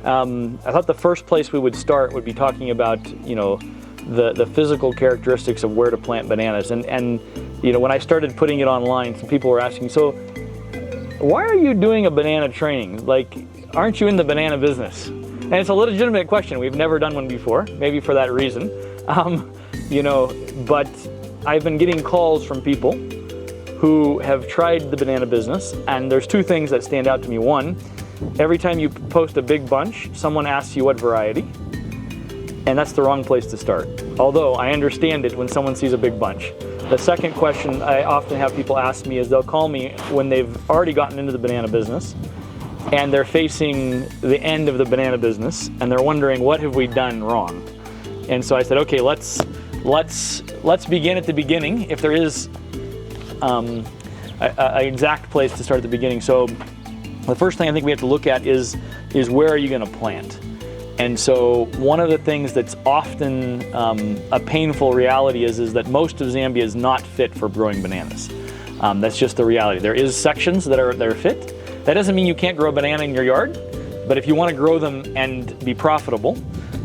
I thought the first place we would start would be talking about, the physical characteristics of where to plant bananas. And when I started putting it online, some people were asking, so why are you doing a banana training? Like, aren't you in the banana business? And it's a legitimate question. We've never done one before, maybe for that reason. But I've been getting calls from people who have tried the banana business, and there's two things that stand out to me. One, every time you post a big bunch, someone asks you what variety, and that's the wrong place to start. Although I understand it when someone sees a big bunch. The second question I often have people ask me is they'll call me when they've already gotten into the banana business and they're facing the end of the banana business and they're wondering, what have we done wrong? And so I said, okay, let's begin at the beginning, if there is an exact place to start at the beginning. So the first thing I think we have to look at is where are you going to plant? And so one of the things that's often a painful reality is that most of Zambia is not fit for growing bananas. That's just the reality. There is sections that are fit. That doesn't mean you can't grow a banana in your yard, but if you want to grow them and be profitable,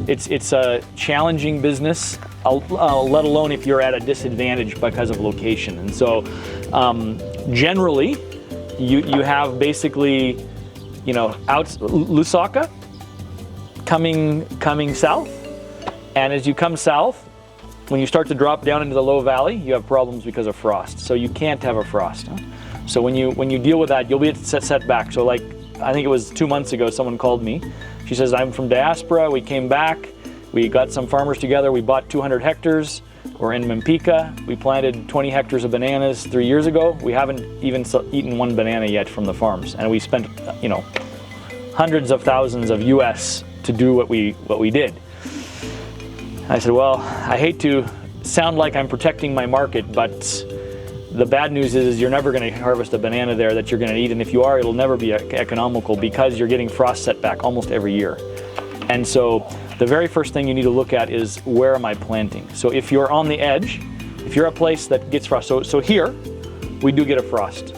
it's a challenging business, let alone if you're at a disadvantage because of location. And so generally, you have basically, out Lusaka coming south, and as you come south, when you start to drop down into the low valley, you have problems because of frost. So you can't have a frost. So when you deal with that, you'll be set back. So like, I think it was 2 months ago, someone called me. She says, I'm from diaspora. We came back. We got some farmers together. We bought 200 hectares. We're in Mempika. We planted 20 hectares of bananas 3 years ago. We haven't even eaten one banana yet from the farms. And we spent, hundreds of thousands of US to do what we did. I said, well, I hate to sound like I'm protecting my market, but the bad news is you're never going to harvest a banana there that you're going to eat, and if you are, it'll never be economical because you're getting frost setback almost every year. And so the very first thing you need to look at is, where am I planting? So if you're on the edge, if you're a place that gets frost, so here we do get a frost,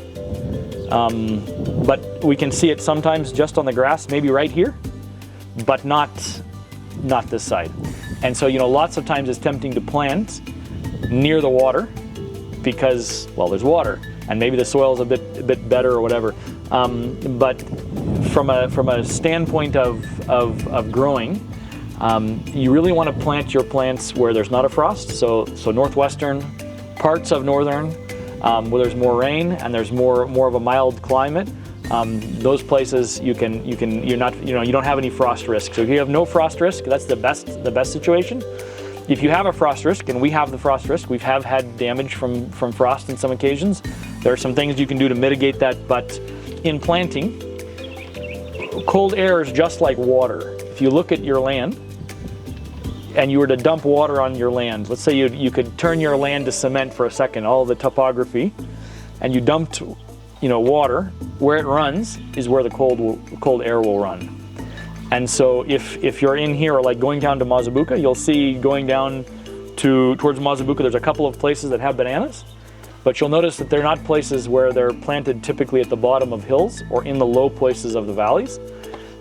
but we can see it sometimes just on the grass, maybe right here, but not this side. And so lots of times it's tempting to plant near the water because, well, there's water and maybe the soil's a bit better or whatever. But from a standpoint of growing, you really want to plant your plants where there's not a frost. So northwestern parts of northern, where there's more rain and there's more of a mild climate. Those places you don't have any frost risk. So if you have no frost risk, that's the best situation. If you have a frost risk, and we have the frost risk, we have had damage from frost in some occasions. There are some things you can do to mitigate that, but in planting, cold air is just like water. If you look at your land and you were to dump water on your land, let's say you could turn your land to cement for a second, all the topography, and you dumped water, where it runs is where the cold air will run. And so if you're in here, or like going down to Mazabuka, you'll see going down towards Mazabuka, there's a couple of places that have bananas, but you'll notice that they're not places where they're planted typically at the bottom of hills or in the low places of the valleys,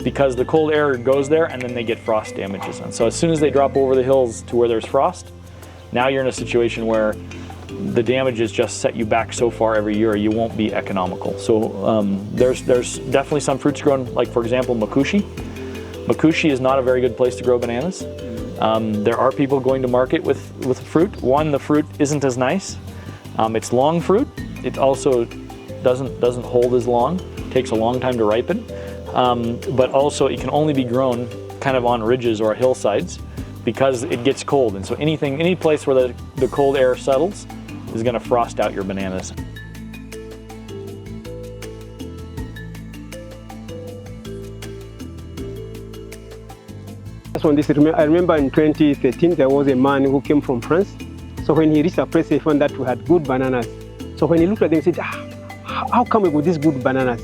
because the cold air goes there and then they get frost damages. And so as soon as they drop over the hills to where there's frost, now you're in a situation where the damages just set you back so far every year you won't be economical. So there's definitely some fruits grown, like for example Makushi. Makushi is not a very good place to grow bananas. There are people going to market with fruit. One, the fruit isn't as nice. It's long fruit. It also doesn't hold as long. It takes a long time to ripen. But also it can only be grown kind of on ridges or hillsides because it gets cold. And so any place where the cold air settles is going to frost out your bananas. I remember in 2013 there was a man who came from France. So when he reached a place, he found that we had good bananas. So when he looked at them, he said, how come we got these good bananas?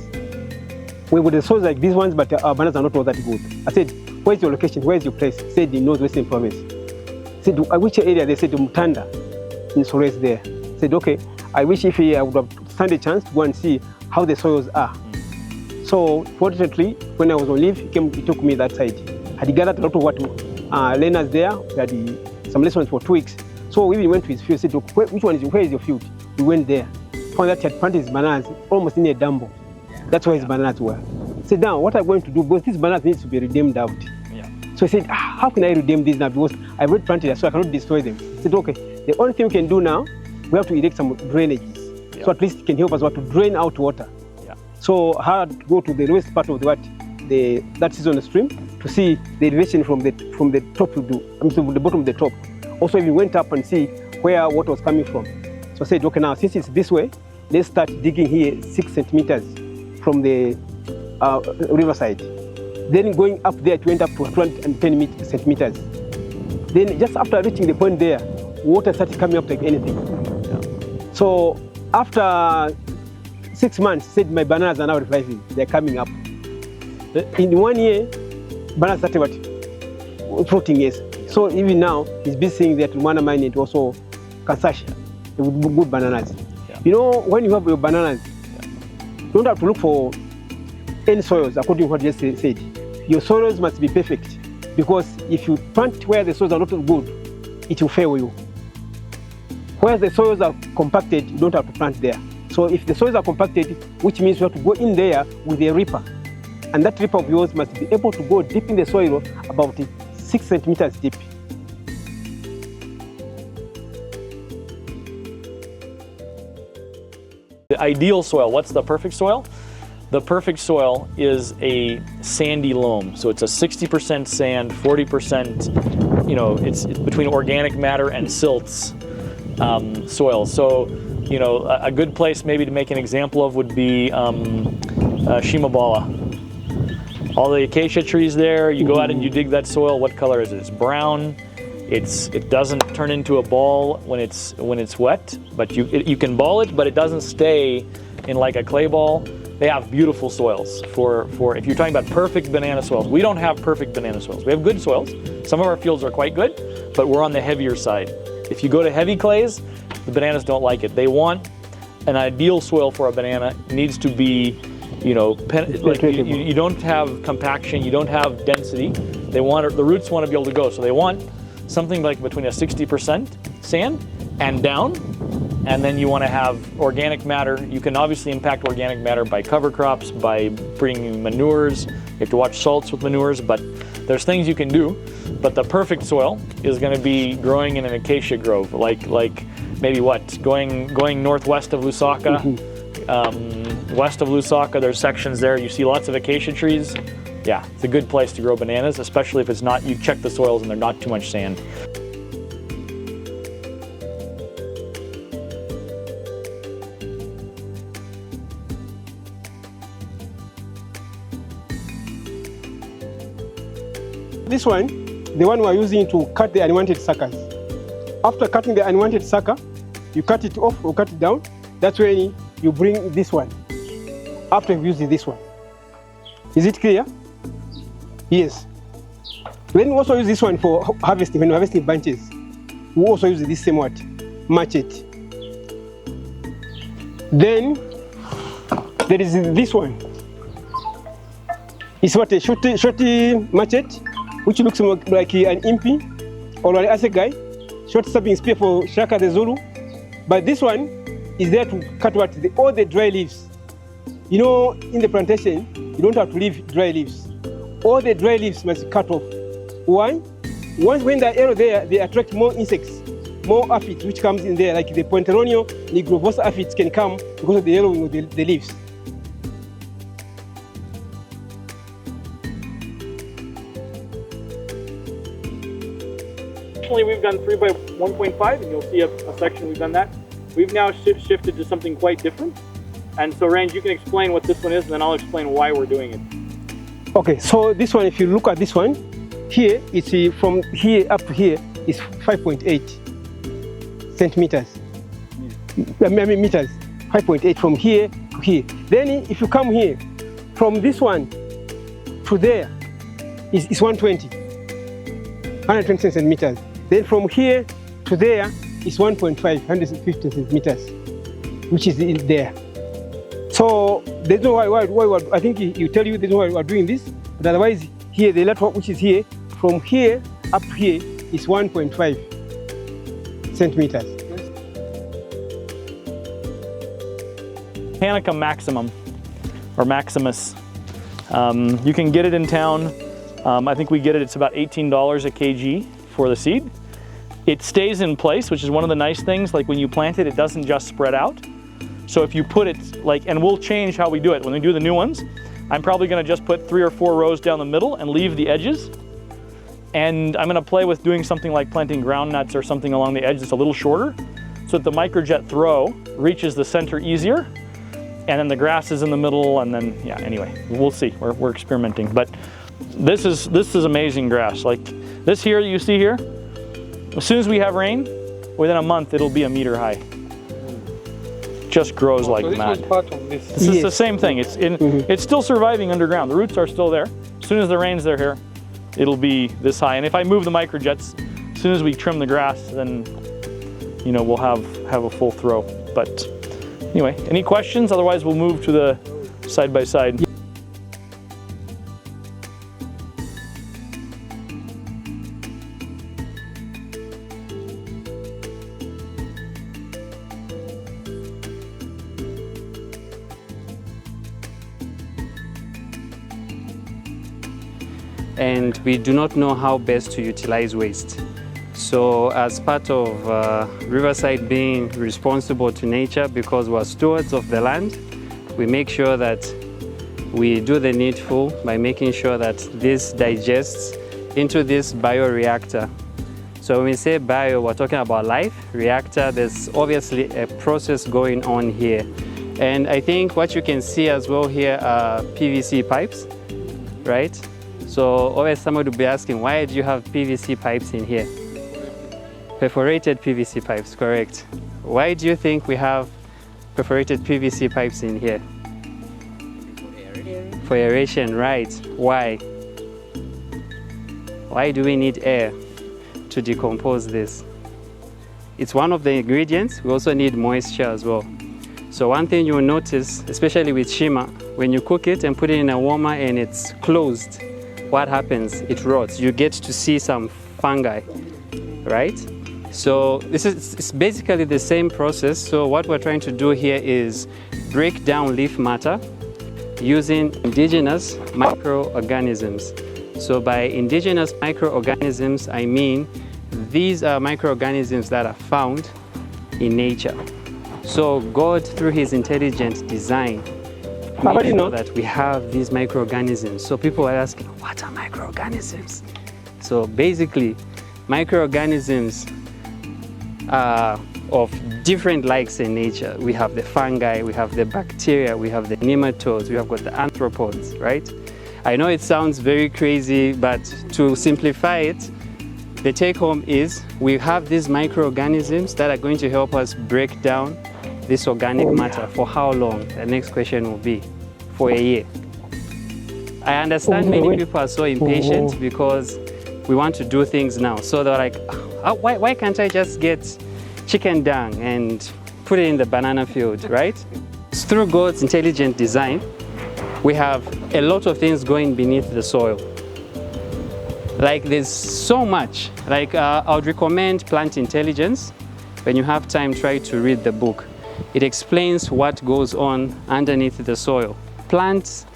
We got the soils like these ones, but our bananas are not all that good. I said, where's your location? Where's your place? He said, in Northwestern Province. I said, which area? They said, Mutanda, in Sores there. I said, okay, I wish if I would have stand a chance to go and see how the soils are. So fortunately, when I was on leave, he took me that side. Had gathered a lot of what learners there. We had some lessons for 2 weeks. So we even went to his field. Said, where is your field? We went there. Found that he had planted his bananas almost in a dumbo. That's where his bananas were. Said, now what I'm going to do, because these bananas needs to be redeemed out. Yeah. So he said, how can I redeem these now? Because I've already planted it, so I cannot destroy them. He said, okay, the only thing we can do now, we have to erect some drainages. Yeah. So at least it can help us to drain out water. Yeah. So I had to go to the lowest part of that season stream to see the elevation from the top to the bottom of the top. Also, we went up and see where water was coming from. So I said, okay, now since it's this way, let's start digging here 6 centimeters from the riverside. Then going up there, it went up to 210 centimeters. Then just after reaching the point there, water started coming up like anything. Yeah. So after 6 months, said my bananas are now reviving. They're coming up. In 1 year, bananas started floating, yes. So even now, he's busy seeing that Lumana mine and also Kansashi with good bananas. Yeah. You know, when you have your bananas, you don't have to look for any soils, according to what you just said. Your soils must be perfect, because if you plant where the soils are not good, it will fail you. Where the soils are compacted, you don't have to plant there. So if the soils are compacted, which means you have to go in there with a ripper. And that ripper of yours must be able to go deep in the soil, about 6 centimeters deep. The ideal soil, what's the perfect soil? The perfect soil is a sandy loam. So it's a 60% sand, 40%, you know, it's between organic matter and silts soil. So, you know, a good place maybe to make an example of would be Shimabala. All the acacia trees there, you go out and you dig that soil, what color is it? It's brown. It doesn't turn into a ball when it's wet, but you can ball it, but it doesn't stay in like a clay ball. They have beautiful soils for if you're talking about perfect banana soils. We don't have perfect banana soils. We have good soils. Some of our fields are quite good, but we're on the heavier side. If you go to heavy clays, the bananas don't like it. They want an ideal soil for a banana. It needs to be, you know, like you don't have compaction, you don't have density. The roots want to be able to go, so they want something like between a 60% sand and down, and then you want to have organic matter. You can obviously impact organic matter by cover crops, by bringing manures. You have to watch salts with manures, but there's things you can do. But the perfect soil is going to be growing in an acacia grove, like maybe what, going northwest of Lusaka. West of Lusaka, there's sections there. You see lots of acacia trees. Yeah, it's a good place to grow bananas, especially if it's not, you check the soils and they're not too much sand. This one, the one we are using to cut the unwanted suckers. After cutting the unwanted sucker, you cut it off or cut it down. That's when you bring this one. After you've used this one. Is it clear? Yes. Then we also use this one for harvesting. When we're harvesting bunches, we also use this same what? Machete. Then there is this one. It's what, a shorty machete, which looks like an impi or an assegai, short stabbing spear for Shaka the Zulu. But this one is there to cut what? All the dry leaves. You know, in the plantation, you don't have to leave dry leaves. All the dry leaves must be cut off. Why? When they are yellow there, they attract more insects, more aphids, which comes in there, like the Ponteronio nigrovosa aphids can come because of the yellowing of the leaves. Traditionally, we've done 3 by 1.5, and you'll see a section we've done that. We've now shifted to something quite different. And so, Ranj, you can explain what this one is, and then I'll explain why we're doing it. Okay, so this one, if you look at this one, here, it's from here up to here is 5.8 centimeters. I mean meters, 5.8 from here to here. Then if you come here, from this one to there is 120 centimeters. Then from here to there is 1.5, 150 centimeters, which is in there. So there's no why I think you tell you there's no why we're doing this, but otherwise here the lateral which is here, from here up here is 1.5 centimeters. Hanukkah Maximum, or Maximus. You can get it in town. I think we get it, it's about $18 a kg for the seed. It stays in place, which is one of the nice things. Like when you plant it, it doesn't just spread out. So if you put it like, and we'll change how we do it. When we do the new ones, I'm probably gonna just put 3 or 4 rows down the middle and leave the edges. And I'm gonna play with doing something like planting ground nuts or something along the edge that's a little shorter, so that the microjet throw reaches the center easier. And then the grass is in the middle, and then, yeah, anyway, we'll see. We're experimenting. But this is amazing grass. Like this here you see here, as soon as we have rain, within a month it'll be a meter high. Just grows like mad. Was part of this. This is the same thing. It's it's still surviving underground. The roots are still there. As soon as the rains are here, it'll be this high. And if I move the microjets, as soon as we trim the grass, then you know we'll have a full throw. But anyway, any questions? Otherwise, we'll move to the side by side. And we do not know how best to utilize waste. So as part of Riverside being responsible to nature, because we're stewards of the land, we make sure that we do the needful by making sure that this digests into this bioreactor. So when we say bio, we're talking about life. Reactor, there's obviously a process going on here. And I think what you can see as well here are PVC pipes, right? So always somebody will be asking, why do you have PVC pipes in here? Perforated PVC pipes, correct. Why do you think we have perforated PVC pipes in here? For aeration, right. Why? Why do we need air to decompose this? It's one of the ingredients. We also need moisture as well. So one thing you'll notice, especially with shima, when you cook it and put it in a warmer and it's closed, what happens? It rots. You get to see some fungi, right? So it's basically the same process. So what we're trying to do here is break down leaf matter using indigenous microorganisms. So by indigenous microorganisms, I mean these are microorganisms that are found in nature. So God, through his intelligent design, made sure that we have these microorganisms. So people are asking, what are microorganisms? So basically, microorganisms are of different likes in nature. We have the fungi, we have the bacteria, we have the nematodes, we have got the arthropods, right? I know it sounds very crazy, but to simplify it, the take home is we have these microorganisms that are going to help us break down this organic matter. For how long? The next question will be for a year. I understand many people are so impatient because we want to do things now. So they're like, oh, why can't I just get chicken dung and put it in the banana field, right? Through God's intelligent design, we have a lot of things going beneath the soil. Like there's so much. Like I would recommend Plant Intelligence. When you have time, try to read the book. It explains what goes on underneath the soil. Plants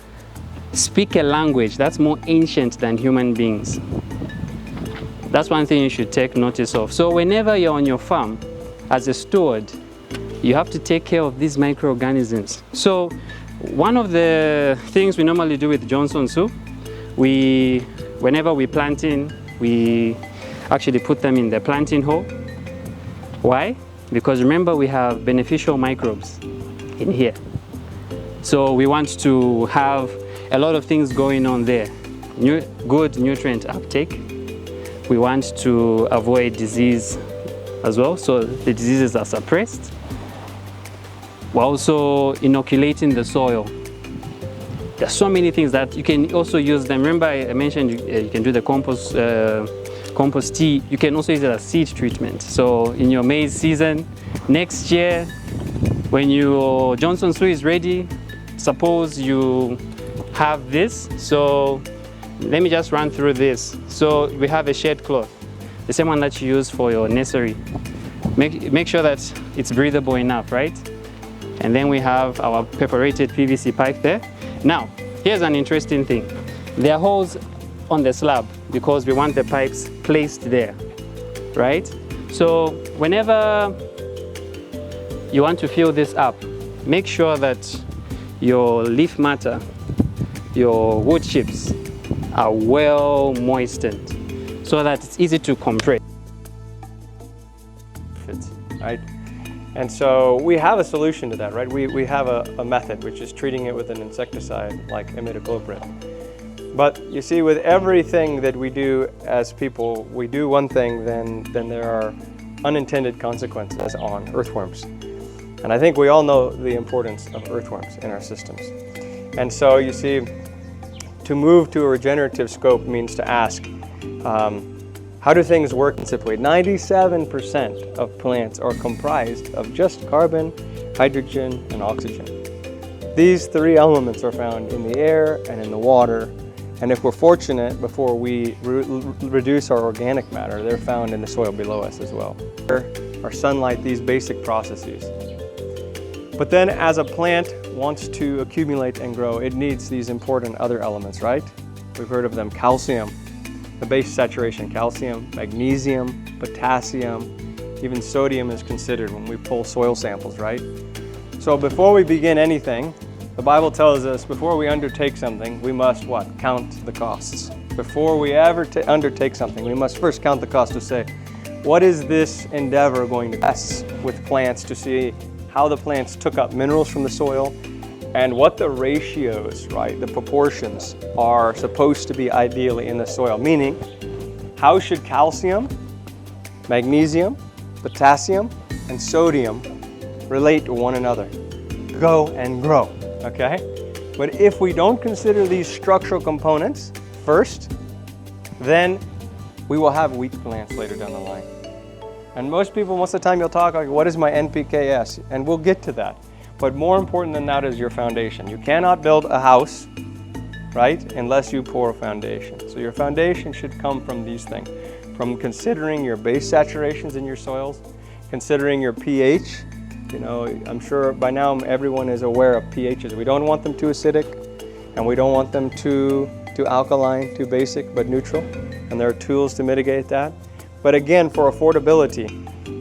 speak a language that's more ancient than human beings. That's one thing you should take notice of. So whenever you're on your farm, as a steward, you have to take care of these microorganisms. So one of the things we normally do with Johnson soup, whenever we plant in, we actually put them in the planting hole. Why? Because remember, we have beneficial microbes in here. So we want to have a lot of things going on there. Good nutrient uptake. We want to avoid disease as well, so the diseases are suppressed. We're also inoculating the soil. There's so many things that you can also use them. Remember I mentioned you can do the compost tea. You can also use it as seed treatment. So in your maize season, next year, when your Johnson soy is ready, suppose you have this. So let me just run through this. So we have a shade cloth, the same one that you use for your nursery. Make sure that it's breathable enough, right? And then we have our perforated PVC pipe there. Now, here's an interesting thing. There are holes on the slab because we want the pipes placed there, right? So whenever you want to fill this up, make sure that your leaf matter, your wood chips are well moistened so that it's easy to compress. Right? And so we have a solution to that, right? We have a method, which is treating it with an insecticide like imidacloprid. But you see, with everything that we do as people, we do one thing, then there are unintended consequences on earthworms. And I think we all know the importance of earthworms in our systems. And so you see, to move to a regenerative scope means to ask, how do things work principally? 97% of plants are comprised of just carbon, hydrogen, and oxygen. These three elements are found in the air and in the water. And if we're fortunate, before we reduce our organic matter, they're found in the soil below us as well. Our sunlight, these basic processes. But then as a plant wants to accumulate and grow, it needs these important other elements, right? We've heard of them: calcium, the base saturation, calcium, magnesium, potassium, even sodium is considered when we pull soil samples, right? So before we begin anything, the Bible tells us before we undertake something, we must what? Count the costs. Before we ever undertake something, we must first count the cost to say, what is this endeavor going to test with plants to see how the plants took up minerals from the soil and what the ratios, right, the proportions are supposed to be ideally in the soil. Meaning, how should calcium, magnesium, potassium, and sodium relate to one another? Go and grow, okay? But if we don't consider these structural components first, then we will have weak plants later down the line. And most people, most of the time you'll talk like, what is my NPKs? And we'll get to that. But more important than that is your foundation. You cannot build a house, right, unless you pour a foundation. So your foundation should come from these things. From considering your base saturations in your soils, considering your pH. You know, I'm sure by now everyone is aware of pHs. We don't want them too acidic, and we don't want them too alkaline, too basic, but neutral. And there are tools to mitigate that. But again, for affordability,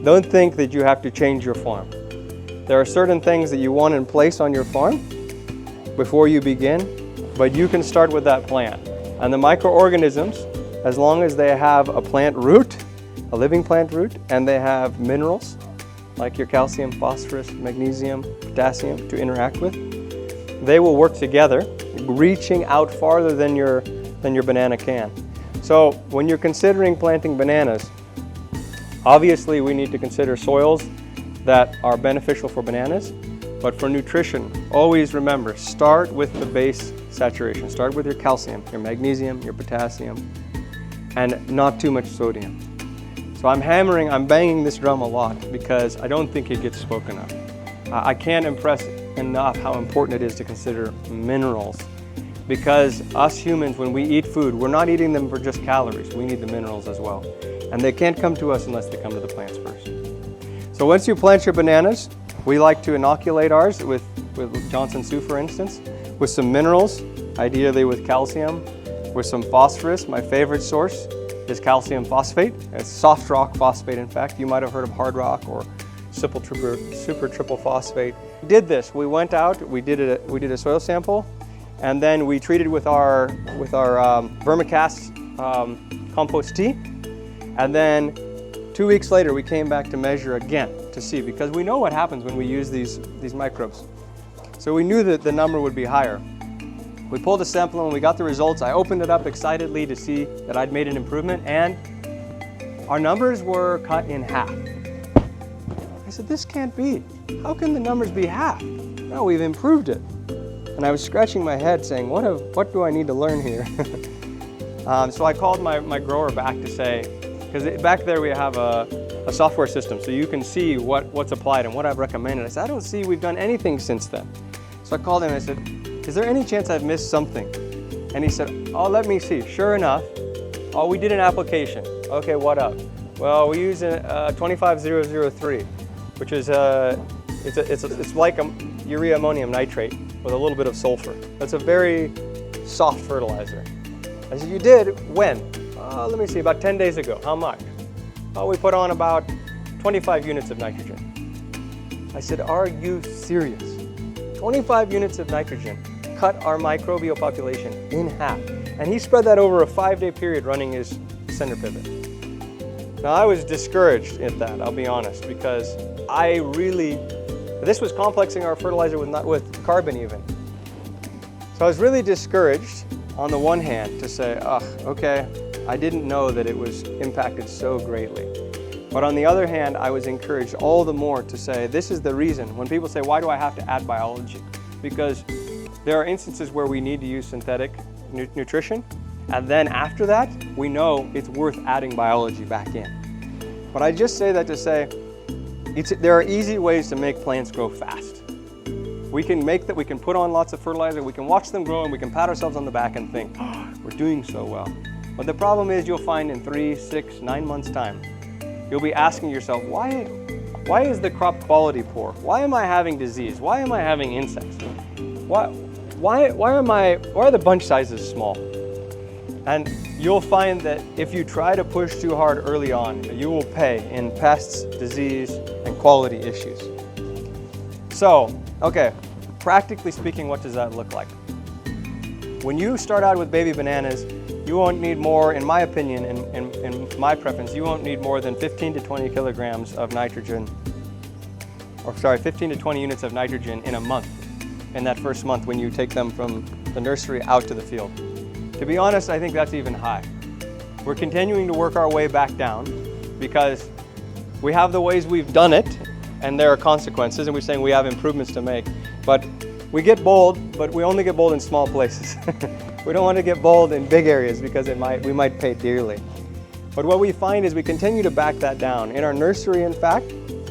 don't think that you have to change your farm. There are certain things that you want in place on your farm before you begin, but you can start with that plant. And the microorganisms, as long as they have a plant root, a living plant root, and they have minerals like your calcium, phosphorus, magnesium, potassium to interact with, they will work together, reaching out farther than your banana can. So when you're considering planting bananas, obviously we need to consider soils that are beneficial for bananas, but for nutrition, always remember, start with the base saturation. Start with your calcium, your magnesium, your potassium, and not too much sodium. So I'm banging this drum a lot because I don't think it gets spoken of. I can't impress enough how important it is to consider minerals. Because us humans, when we eat food, we're not eating them for just calories. We need the minerals as well. And they can't come to us unless they come to the plants first. So once you plant your bananas, we like to inoculate ours with Johnson Sioux, for instance, with some minerals, ideally with calcium, with some phosphorus. My favorite source is calcium phosphate. It's soft rock phosphate, in fact. You might have heard of hard rock or super triple phosphate. We did this. We went out, we did a soil sample, and then we treated with our vermicast compost tea. And then 2 weeks later, we came back to measure again to see, because we know what happens when we use these microbes. So we knew that the number would be higher. We pulled a sample and when we got the results, I opened it up excitedly to see that I'd made an improvement, and our numbers were cut in half. I said, this can't be. How can the numbers be half? No, we've improved it. And I was scratching my head saying, what do I need to learn here? So I called my grower back to say, because back there we have a software system, so you can see what's applied and what I've recommended. I said, I don't see we've done anything since then. So I called him and I said, is there any chance I've missed something? And he said, oh, let me see. Sure enough, oh, we did an application. Okay, what up? Well, we use a 25003, which is it's like a urea ammonium nitrate with a little bit of sulfur. That's a very soft fertilizer. I said, you did? When? Let me see, about 10 days ago. How much? Oh, we put on about 25 units of nitrogen. I said, are you serious? 25 units of nitrogen cut our microbial population in half. And he spread that over a 5-day period running his center pivot. Now I was discouraged at that, I'll be honest, because this was complexing our fertilizer with carbon even. So I was really discouraged on the one hand to say, okay, I didn't know that it was impacted so greatly. But on the other hand, I was encouraged all the more to say, this is the reason. When people say, why do I have to add biology? Because there are instances where we need to use synthetic nutrition, and then after that, we know it's worth adding biology back in. But I just say that to say, there are easy ways to make plants grow fast. We can put on lots of fertilizer, we can watch them grow, and we can pat ourselves on the back and think, oh, we're doing so well. But the problem is you'll find in 3, 6, 9 months' time, you'll be asking yourself, why is the crop quality poor? Why am I having disease? Why am I having insects? Why are the bunch sizes small? And you'll find that if you try to push too hard early on, you will pay in pests, disease, and quality issues. So, okay, practically speaking, what does that look like? When you start out with baby bananas, you won't need more, in my opinion, in my preference, you won't need more than 15 to 20 kilograms of nitrogen, 15 to 20 units of nitrogen in a month, in that first month when you take them from the nursery out to the field. To be honest, I think that's even high. We're continuing to work our way back down because we have the ways we've done it and there are consequences, and we're saying we have improvements to make. But we get bold, but we only get bold in small places. We don't want to get bold in big areas because we might pay dearly. But what we find is we continue to back that down. In our nursery, in fact,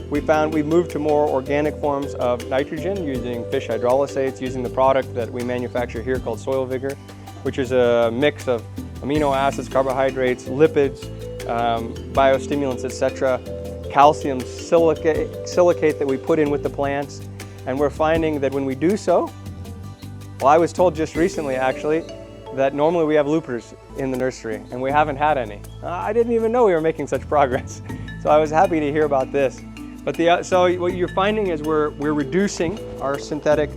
we moved to more organic forms of nitrogen using fish hydrolysates, using the product that we manufacture here called Soil Vigor, which is a mix of amino acids, carbohydrates, lipids, biostimulants, etc., calcium silicate that we put in with the plants. And we're finding that when we do so, well, I was told just recently actually that normally we have loopers in the nursery and we haven't had any. I didn't even know we were making such progress. So I was happy to hear about this. But so what you're finding is we're reducing our synthetic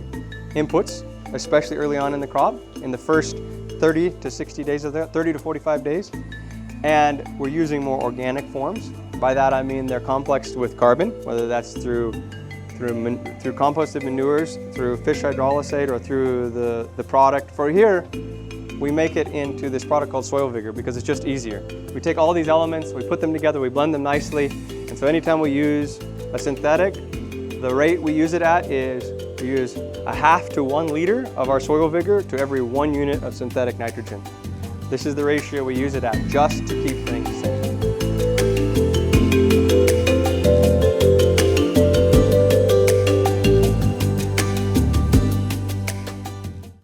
inputs, especially early on in the crop, in the first 30 to 60 days of that, 30 to 45 days. And we're using more organic forms. By that I mean they're complexed with carbon, whether that's through composted manures, through fish hydrolysate, or through the product. For here, we make it into this product called Soil Vigor because it's just easier. We take all these elements, we put them together, we blend them nicely, and so anytime we use a synthetic, the rate we use it at is we use 1/2 to 1 liter of our Soil Vigor to every 1 unit of synthetic nitrogen. This is the ratio we use it at just to keep